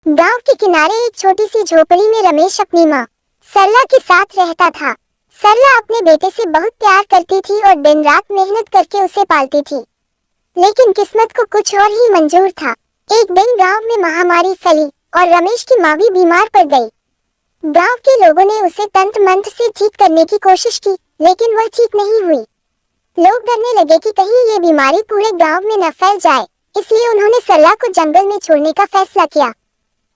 गांव के किनारे एक छोटी सी झोपड़ी में रमेश अपनी माँ सरला के साथ रहता था। सरला अपने बेटे से बहुत प्यार करती थी और दिन रात मेहनत करके उसे पालती थी, लेकिन किस्मत को कुछ और ही मंजूर था। एक दिन गांव में महामारी फैली और रमेश की माँ भी बीमार पड़ गई। गांव के लोगों ने उसे तंत्र मंत्र से ठीक करने की कोशिश की, लेकिन वह ठीक नहीं हुई। लोग डरने लगे कि कहीं ये बीमारी पूरे गांव में न फैल जाए, इसलिए उन्होंने सरला को जंगल में छोड़ने का फैसला किया।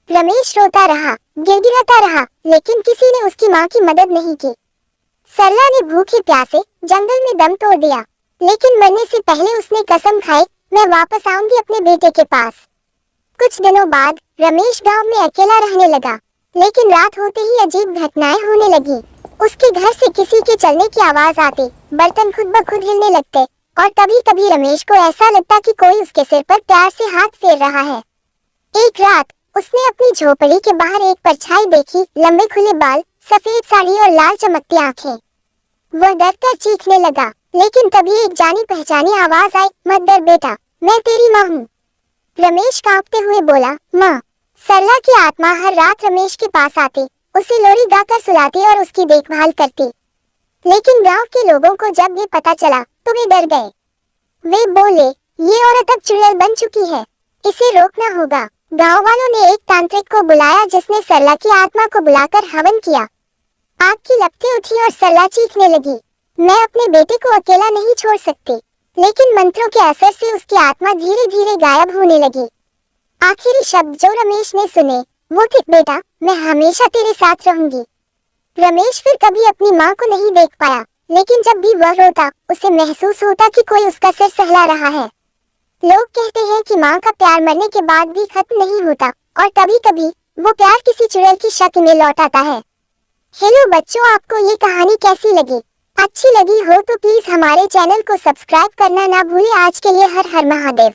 रमेश रोता रहा, गिड़गिड़ाता रहा, लेकिन किसी ने उसकी माँ की मदद नहीं की। सरला ने भूखे प्यासे जंगल में दम तोड़ दिया, लेकिन मरने से पहले उसने कसम खाई, मैं वापस आऊंगी अपने बेटे के पास। कुछ दिनों बाद रमेश गांव में अकेला रहने लगा, लेकिन रात होते ही अजीब घटनाएं होने लगी। उसके घर से किसी के चलने की आवाज आती, बर्तन खुद ब खुद हिलने लगते और कभी कभी रमेश को ऐसा लगता कि कोई उसके सिर पर प्यार से हाथ फेर रहा है। एक रात उसने अपनी झोपड़ी के बाहर एक परछाई देखी, लंबे खुले बाल, सफेद साड़ी और लाल चमकती आंखें। वह डरकर चीखने लगा, लेकिन तभी एक जानी पहचानी आवाज आई, मत डर बेटा, मैं तेरी माँ हूँ। रमेश कांपते हुए बोला, माँ। सरला की आत्मा हर रात रमेश के पास आती, उसे लोरी गाकर सुलाती और उसकी देखभाल करती। लेकिन गांव के लोगों को जब ये पता चला तो वे डर गए। वे बोले, ये औरत अब चुड़ैल बन चुकी है, इसे रोकना होगा। गांव वालों ने एक तांत्रिक को बुलाया, जिसने सरला की आत्मा को बुलाकर हवन किया। आग की लपटें उठी और सरला चीखने लगी, मैं अपने बेटे को अकेला नहीं छोड़ सकती। लेकिन मंत्रों के असर से उसकी आत्मा धीरे धीरे गायब होने लगी। आखिरी शब्द जो रमेश ने सुने वो थे, बेटा मैं हमेशा तेरे साथ रहूंगी। रमेश फिर कभी अपनी माँ को नहीं देख पाया, लेकिन जब भी वह रोता उसे महसूस होता कि कोई उसका सिर सहला रहा है। लोग कहते हैं कि माँ का प्यार मरने के बाद भी खत्म नहीं होता और कभी कभी वो प्यार किसी चुड़ैल की शक्ल में लौट आता है। हेलो बच्चों, आपको ये कहानी कैसी लगी? अच्छी लगी हो तो प्लीज हमारे चैनल को सब्सक्राइब करना ना भूलें। आज के लिए हर हर महादेव।